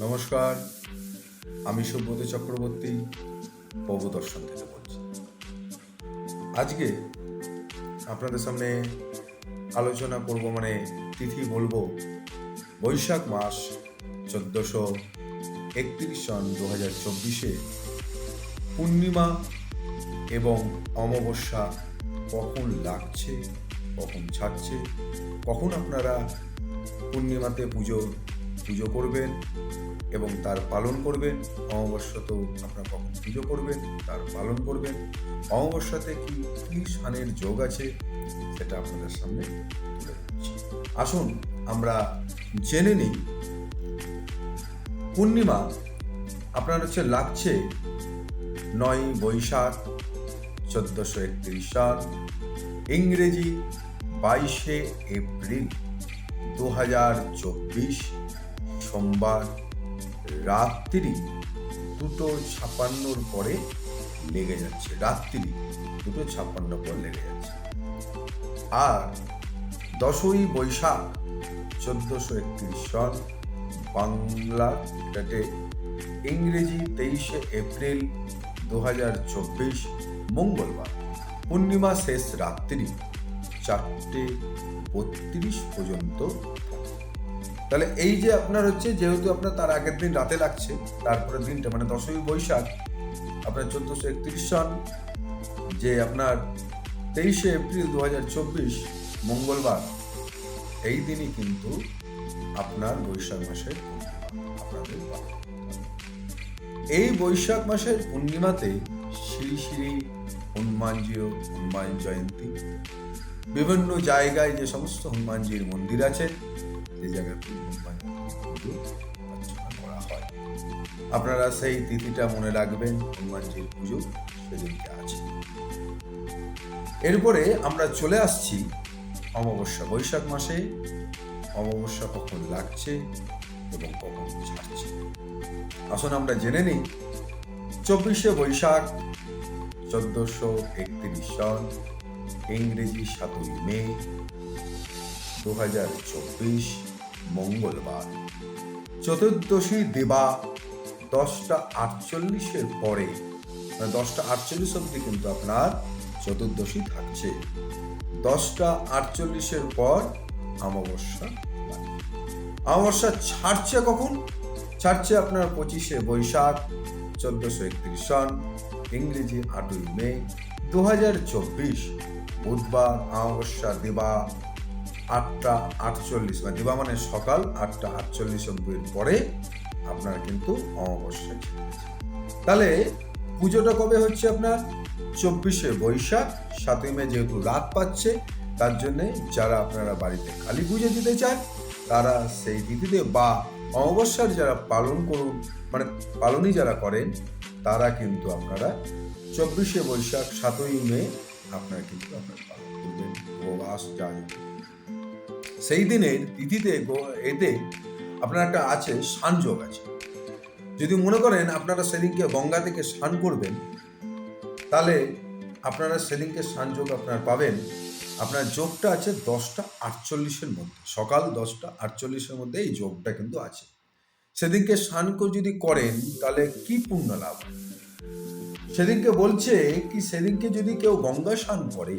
নমস্কার, আমি সুব্রত চক্রবর্তী প্রভু দর্শন থেকে বলছি। আজকে আপনাদের সামনে আলোচনা করব, তিথি বলবো বৈশাখ মাস 1431 সন 2024 পূর্ণিমা এবং অমাবস্যা কখন লাগছে, কখন ছাড়ছে, কখন আপনারা পূর্ণিমাতে পুজো করবেন এবং তার পালন করবেন, অমাবস্যাতেও আপনারা কখন পুজো করবেন তার পালন করবেন, অমাবস্যাতে কি স্নানের যোগ আছে সেটা আপনাদের সামনে তুলে ধরছি। আসুন আমরা জেনে নিই। পূর্ণিমা আপনার লাগছে 9 বৈশাখ 1431 সাল, ইংরেজি 22 এপ্রিল 2024 সোমবার রাত্রি 2:56 পরে লেগে যাচ্ছে। রাত্রি 2:56 পর লেগে যাচ্ছে। আর 10ই বৈশাখ 1431 সন বাংলা ডেটে ইংরেজি 23 এপ্রিল 2024 মঙ্গলবার পূর্ণিমা শেষ রাত্রি 4:32 পর্যন্ত। তাহলে এই যে আপনার যেহেতু আপনার তার আগের দিন রাতে লাগছে, তারপরে দিনটা 10ই বৈশাখ আপনার 1431 সন, যে আপনার 23 এপ্রিল 2024 মঙ্গলবার, এই দিনই কিন্তু আপনার বৈশাখ মাসের আপনাদের এই বৈশাখ মাসের পূর্ণিমাতে শ্রী শ্রী হনুমানজিও হনুমান জয়ন্তী, বিভিন্ন জায়গায় যে সমস্ত হনুমানজির মন্দির আছে সেই জায়গায় করা হয়। আপনারা সেই তিথিটা মনে রাখবেন, হনুমানজির পুজো সেদিনকে আছে। এরপরে আমরা চলে আসছি অমাবস্যা। বৈশাখ মাসে অমাবস্যা কখন লাগছে এবং কখন ছাড়ছে, আসুন আমরা জেনে নিই। 24 বৈশাখ 1431 সন, ইংরেজি 7 মে 2024 মঙ্গলবার, চতুর্দশী দিবা 10:48 পরে, 10:48 অবধি কিন্তু আপনার চতুর্দশী থাকছে। 10:48 পর অমাবস্যা। অমাবস্যা ছাড়ছে কখন? ছাড়ছে আপনার 25 বৈশাখ 1431 সন, ইংরেজি 8 মে 2024 বুধবার, অমাবস্যা দিবা 8:48, দিবা সকাল 8:48 পরে আপনার কিন্তু অমাবস্যা ছেড়েছে। তাহলে পুজোটা কবে হচ্ছে আপনার? 24 বৈশাখ 7 মে, যেহেতু রাত পাচ্ছে, তার জন্যে যারা আপনারা বাড়িতে কালী পুজো দিতে চান তারা সেই তিথিতে, বা অমাবস্যার যারা পালন করুন, পালনই যারা করেন, তারা কিন্তু আপনারা 24 বৈশাখ 7 মে আপনারা কিন্তু আপনার পালন করবেন। উপবাস যায় সেই দিনের তিথিতে, এতে আপনার একটা আছে স্নানযোগ আছে। যদি মনে করেন আপনারা সেদিনকে গঙ্গা থেকে স্নান করবেন, তাহলে আপনারা সেদিনকে স্নানযোগ আপনারা পাবেন। আপনার যোগটা আছে 10:48 মধ্যে, সকাল 10:48 মধ্যে এই যোগটা কিন্তু আছে। সেদিনকে স্নান যদি করেন তাহলে কি পুণ্য লাভ? সেদিনকে বলছে কি, সেদিনকে যদি কেউ গঙ্গা স্নান করে,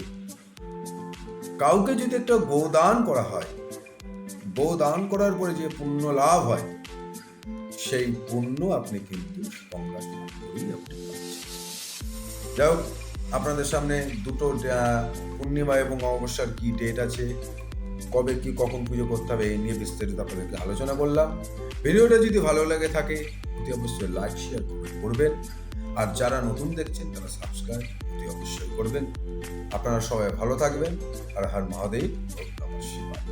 কাউকে যদি একটা গোদান করা হয়, গোদান করার পরে যে পুণ্য লাভ হয়, সেই পুণ্য আপনি কিন্তু গঙ্গা স্নান করেই আপনি পাচ্ছেন। যাই হোক, আপনাদের সামনে দুটো পূর্ণিমা এবং অমাবস্যার কি ডেট আছে, কবে কি কখন পুজো করতে হবে, এই নিয়ে বিস্তারিত আপনাদেরকে আলোচনা করলাম। ভিডিওটা যদি ভালো লাগে থাকে অতি অবশ্যই লাইক শেয়ার করবেন, আর যারা নতুন দেখছেন তারা সাবস্ক্রাইব অতি অবশ্যই করবেন। আপনারা সবাই ভালো থাকবেন। আর হর মহাদেব, নমঃ শিবায়।